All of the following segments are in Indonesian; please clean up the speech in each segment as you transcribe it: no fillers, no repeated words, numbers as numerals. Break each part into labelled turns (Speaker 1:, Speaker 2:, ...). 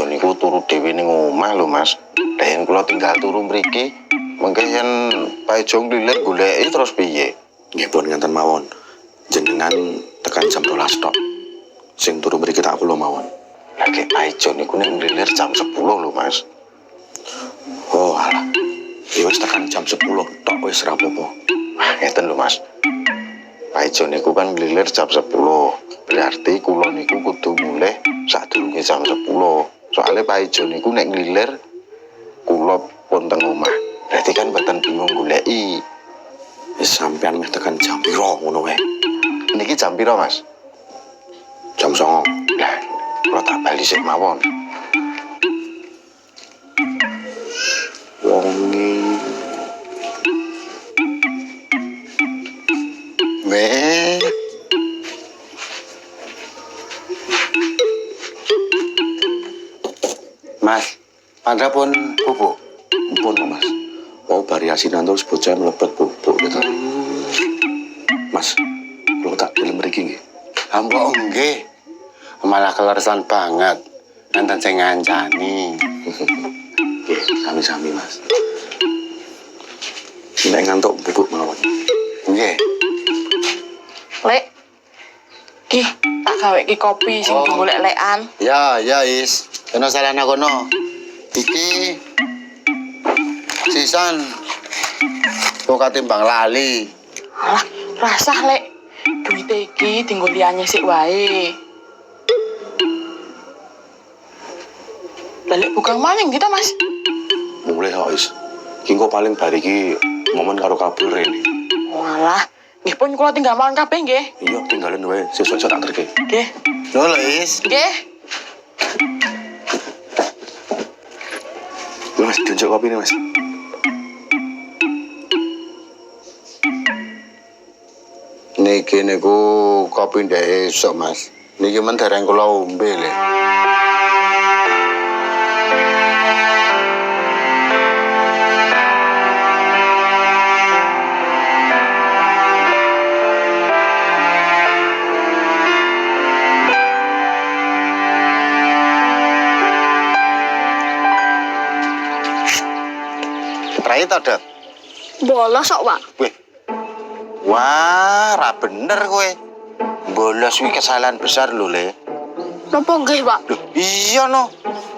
Speaker 1: ijo niku turu dhewe ning omah lho Mas. Lah yen kula tinggal turu mriki, mengke yen Pak Ijo nglilir goleki terus piye?
Speaker 2: Nggih pun ngenten mawon. Jenengan tekan jam 12 tok. Sing turu mriki tak kula mawon.
Speaker 1: Lagi Pak Ijo niku nek nglilir jam 10 lho Mas.
Speaker 2: Oh alah. Ya wis tekan jam 10 tok wis ra apa-apa.
Speaker 1: Ngeten lho Mas. Pak Ijo niku kan nglilir jam 10. Berarti kula niku kudu mulih sadurunge jam 10. Soale Pak Ijo niku nek nglilir kula pun teng omah. Berarti kan mboten bingung goleki.
Speaker 2: Wis sampean meh tekan jam piro ngono wae.
Speaker 1: Niki jam piro Mas?
Speaker 2: Jam 09.00.
Speaker 1: Lah, kula tak bali sik mawon.
Speaker 2: Wonge
Speaker 1: Weh.
Speaker 2: Mas, Pandra pun bubuk. Pun Mas. Mau variasinan terus bocah mlebet bubuk gitu. Mas, kalau tak film mriki nggih.
Speaker 3: Ambo nggih. Malah keleresan banget. Nenten sing ngancani.
Speaker 2: Nggih, sami-sami Mas. Nek ngantuk bubuk mawon.
Speaker 3: Nggih.
Speaker 4: Lek. Ki, tak gawe ki kopi sing digolek-lekan.
Speaker 3: Ya, Is. Kena salah kono. Iki sisan kok katimbang lali.
Speaker 4: Alah, rasah lek. Duit iki tinggal liyane sik wae. Balik bukan maning kita, Mas.
Speaker 2: Mulai kok Is. Ki engko paling bar iki momen karo kabur rene.
Speaker 4: Walah, nggih pun kula tinggal mangan kabeh nggih.
Speaker 2: Iya, tinggalin wae sesuk tak terke.
Speaker 4: Nggih.
Speaker 3: Lho Is.
Speaker 4: Nggih.
Speaker 2: Mas, diunjuk kopi nih Mas.
Speaker 3: Niki niku kopi ndek esuk Mas. Niki men dereng kula ombe le.
Speaker 1: Rai to, Dot?
Speaker 4: Bolos kok, Pak.
Speaker 1: Weh. Wah, ra bener kowe. Bolos kuwi kesalahan besar lho, Le.
Speaker 4: Napa nggih, Pak?
Speaker 1: Loh, iya no.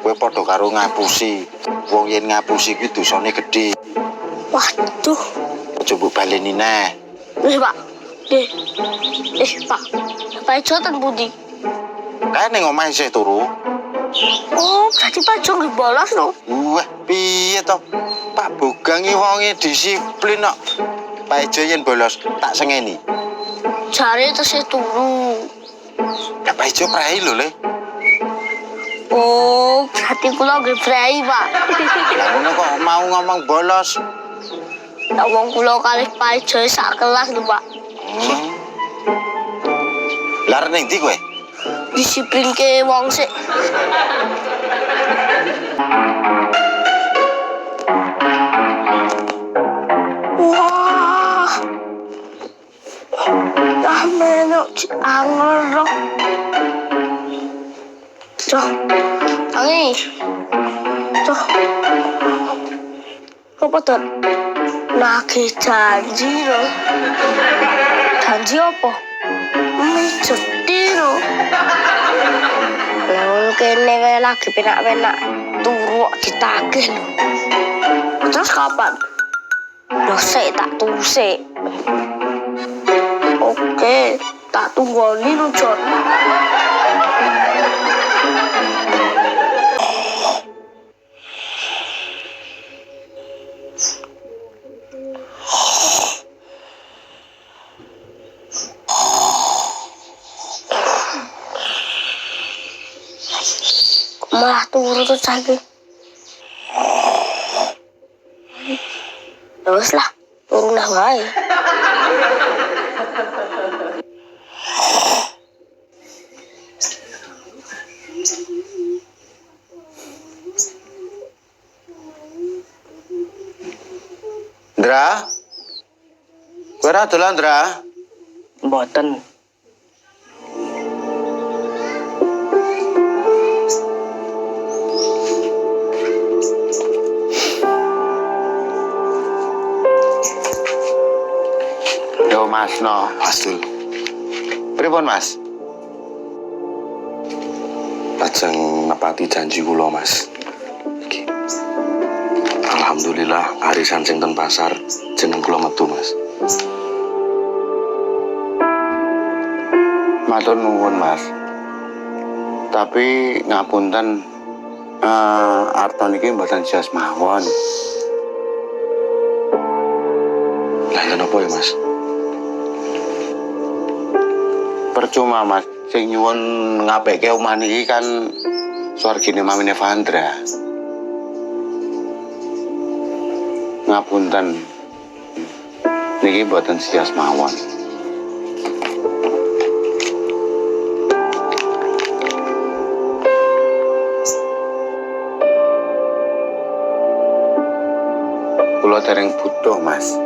Speaker 1: Kowe padha karo ngapusi. Wong yen ngapusi kuwi dosane gedhe.
Speaker 4: Waduh.
Speaker 1: Aja mbok baleni neh.
Speaker 4: Nggih, Pak. Nggih. Pak. Pak Ijo ten pundi?
Speaker 1: Kae ning omah isih turu.
Speaker 4: Oh, berarti Pak Ijo nggih bolos lho.
Speaker 1: Wah, piye to? Pak Bogang iki wonge disiplin kok. Pak Ijo yen bolos tak sengeni.
Speaker 4: Jare tesih turu.
Speaker 1: Ya Pak Ijo prei lho, Le.
Speaker 4: Oh, berarti kula nggih prei, Pak.
Speaker 1: Lah ngono kok mau ngomong bolos.
Speaker 4: Lah wong kula kalih Pak Ijo sak kelas lho, Pak.
Speaker 1: Lah ning ndi kowe?
Speaker 4: Disiplinke wong sik. Wah. Dah menok angel. Cok. Tangi. Cok. Apa tuh? Nagih janji lho. Janji apa? Mijeti lho. Lalu kene kayak lagi penak-penak turu ditagih lho. Terus kapan? Dosek tak tusik. Oke, tak tunggoni lho, Jon. Malah turu tuh lagi. Terus lah, turun lah wae.
Speaker 1: Ndra? Kowe ora dolan, Ndra?
Speaker 4: Mboten.
Speaker 3: Mas no.
Speaker 2: Astul.
Speaker 3: Pripun Mas?
Speaker 2: Lajeng nepati janji kula, Mas. Iki. Alhamdulillah arisan sing ten pasar jeneng kula metu, Mas.
Speaker 3: Matur nuwun Mas. Tapi ngapunten arta niki mboten sias mawon.
Speaker 2: Lah enten apa ya, Mas?
Speaker 3: Percuma Mas, sing nyuwun ngapike omah niki kan swargine mamine Vandra. Ngapunten. Niki mboten sias mawon. Kula dereng butuh, Mas.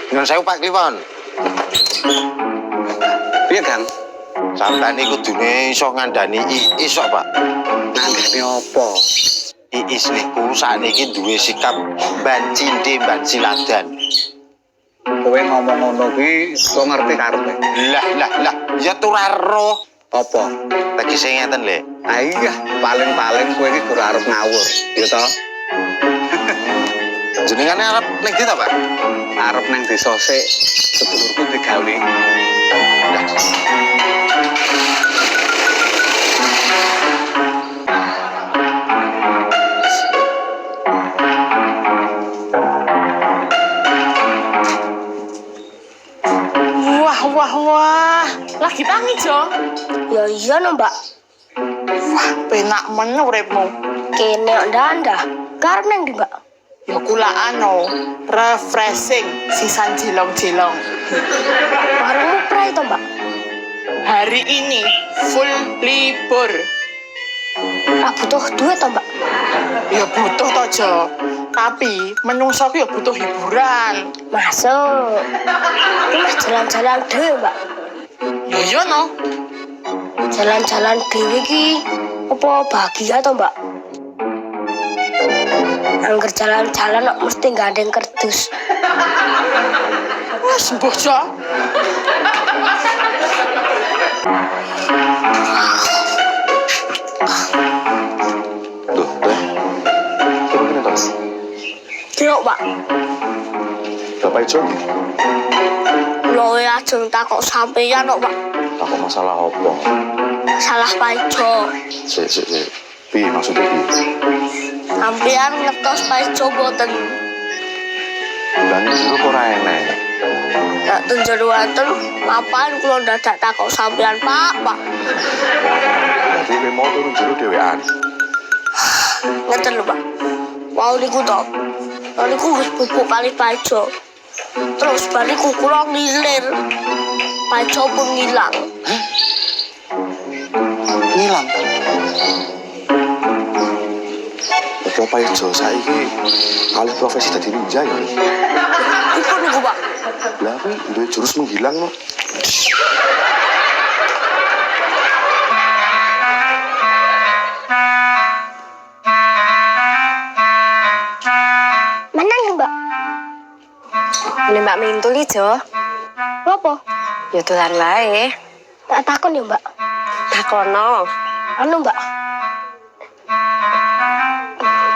Speaker 1: Nyuwun sewu Pak Kliwon.
Speaker 3: Piye, Kang?
Speaker 1: Sampeyan niku kudune iso ngandani Iis kok, Pak.
Speaker 3: Ngandani apa?
Speaker 1: Iis niku sakniki duwe sikap bancinde banciladan.
Speaker 3: Kowe ngomong ngono kuwi kok ngerti karepe?
Speaker 1: Lah, ya turaro.
Speaker 3: Apa?
Speaker 1: Tegese ngeten lho.
Speaker 3: Ah iya, paling-paling kowe iki ora arep ngawur, ya toh?
Speaker 1: Jenengane arep ning ndi ta, Pak?
Speaker 3: Arep nang desa sik sedulurku digawe.
Speaker 5: Wah, lagi tangi Jo.
Speaker 4: Ya iya no Mbak.
Speaker 5: Wah, penak men uripmu.
Speaker 4: Kene ndak karep nang ndi Mbak?
Speaker 5: Ya kula refreshing sisan jilong-jilong.
Speaker 4: Warungmu prai to Mbak?
Speaker 5: Hari ini full libur.
Speaker 4: Ora butuh duit to Mbak?
Speaker 5: Ya butuh to Jo. Tapi menungso ki ya butuh hiburan.
Speaker 4: Masuk. Iki Mas jalan-jalan dhewe Mbak.
Speaker 5: Ya iya no.
Speaker 4: Jalan-jalan dhewe iki apa bahagia to Mbak? Angger jalan-jalan kok mesti gandeng kerdus.
Speaker 5: Wah, sembuh Jo.
Speaker 2: Duh, Teh. Coba kene to.
Speaker 4: Kira Mbak,
Speaker 2: Bapak Ijo,
Speaker 4: loe ajeng takok sampeyan kok Mbak.
Speaker 2: takut masalah apa?
Speaker 4: Salah Pak Ijo.
Speaker 2: Sik. Piye maksudnya piye?
Speaker 4: Sampeyan ngetos Pak Ijo boten.
Speaker 2: Bulan jeruk ora enek.
Speaker 4: Nek ten jero wonten, mapan kula dadak takok sampeyan Pak.
Speaker 2: Berarti kowe mau turun jeruk dhewean.
Speaker 4: Ngeten lho Pak. Wau niku to. Niku wis pupuk kali Pak Ijo. Terus bariku kula ngilir. Pak Ijo pun ngilang.
Speaker 2: Ngilang. Bapak Ijo saiki alih profesi dadi ninja ya.
Speaker 4: Iku niku Pak.
Speaker 2: Lah kuwi duwe jurus menghilang no.
Speaker 4: Menang Mbak.
Speaker 6: Ini Mbak Mintul iki, Jo.
Speaker 4: Apa?
Speaker 6: Ya dolan wae.
Speaker 4: Tak takon ya Mbak.
Speaker 6: Takono.
Speaker 4: Anu Mbak.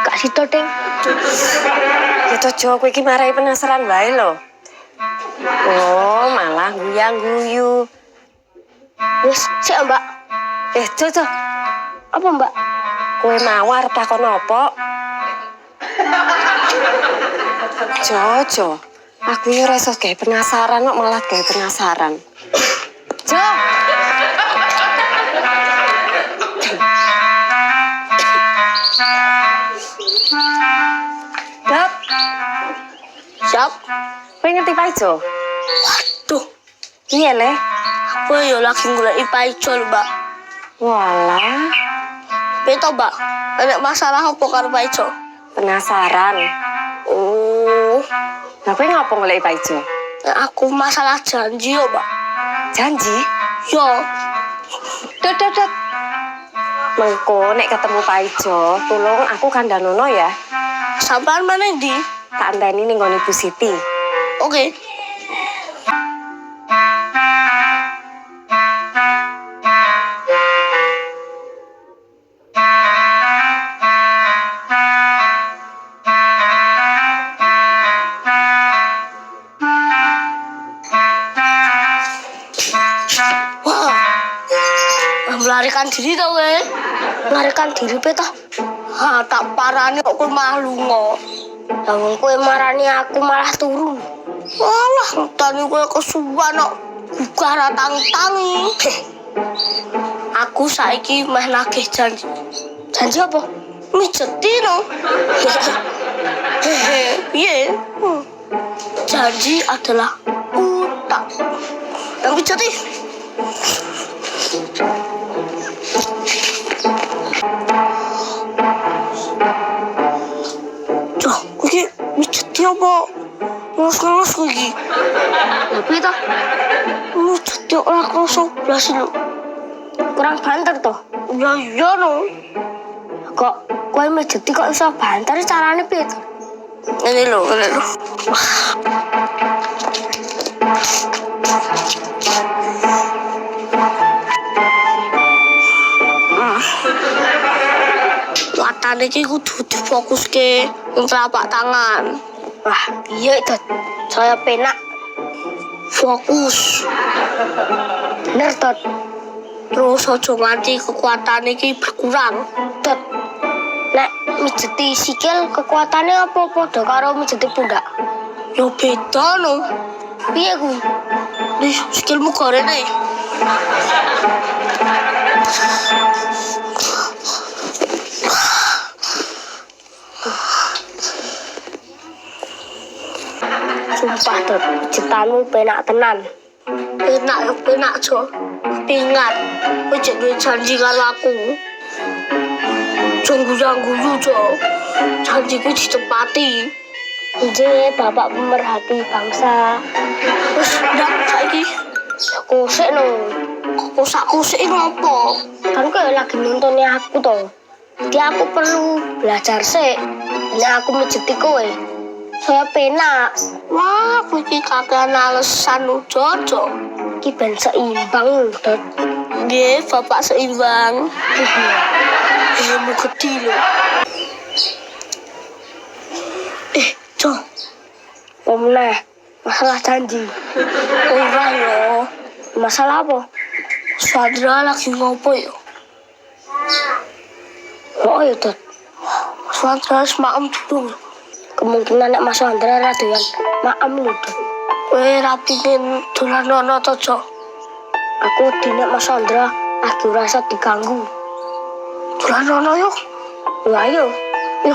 Speaker 4: Kak Sito Ding.
Speaker 6: Ya to, Jo, kowe iki marai penasaran wae lho. Oh, malah guyang-guyu.
Speaker 4: Wis, sik Mbak.
Speaker 6: Jo,
Speaker 4: Apa Mbak?
Speaker 6: kowe mau arep takon apa? Jo, Aku ya ora iso gawe penasaran kok malah gawe penasaran. Jo. Dap.
Speaker 4: Siap?
Speaker 6: Kowe ngerti Paijo?
Speaker 4: Waduh,
Speaker 6: Iya, Le.
Speaker 4: aku ya lagi ngulai Paijo lho, Mbak.
Speaker 6: Walah,
Speaker 4: Beto, Mbak. Ada masalah apa karo Paijo?
Speaker 6: penasaran.
Speaker 4: Oh,
Speaker 6: Lah kowe ngapa golek Paijo?
Speaker 4: aku masalah janji yo, Mbak.
Speaker 6: Janji?
Speaker 4: Yo,
Speaker 6: Dot. Mengko nek ketemu Paijo, tolong aku kandhanono ya.
Speaker 4: sampean mana ndi?
Speaker 6: Tak anteni ning nggone Bu Siti.
Speaker 4: Oke. Wah, melarikan diri tau we. Melarikan diri pe toh. Ha, tak parani kok kowe malah lunga. Lah wong kowe marani aku malah turun. Walah, tani kowe kesuwan kok gugah ra tangi. Aku saiki meh nagih janji. Janji apa? Mijeti no. Piye? Janji adalah utang. Yang mijeti. Duh, iki mijeti apa? Ngelus-ngelus iki. Tapi toh, mijeti ora krasa blas lho. Kurang banter toh. Ya iya no. Kok kowe mijeti kok iso banter carane piye to? Ngene lho. Watane iki kudu difokuske ning telapak tangan. Wah, iya itu. Saya penak. Fokus. Bener, Tot. Terus aja nganti kekuatan iki berkurang. Tot. Nek mijeti sikil kekuatannya apa padha karo mijeti pundak? Yo beda no. Piye kuwi? Nih, sikilmu gorene. Sumpah, Tot, citamu penak tenan. Penak, Jo. Ingat, kowe jek duwe janji karo aku. Janggu-jangguyu, Jo. Janjiku ditepati. Nggih, Bapak pemerhati bangsa. Wis, ndak saiki. Kosek no. Kosak-kosek ngopo? Kan kowe lagi nontonnya aku to. Jadi aku perlu belajar sik. Nek aku mijeti kowe. Saya penak. Wah, aku iki kakean alasan lho, Jojo. Iki ben seimbang, Dot. Nggih, Bapak seimbang. Ilmu gede lho. Jo. Omneh, masalah janji. Ora yo. Masalah apa? Sadra lagi ngopo yo? Oh ya, Dot. Sadra semaem dulu. Kemungkinan nek Mas Andra ra doyan maem lho, Dot. Kowe ra pengin dolan ono to, Jo? Aku dinek Mas Andra lagi rasa diganggu. Dolan ono yo. Lah ayo. Yo.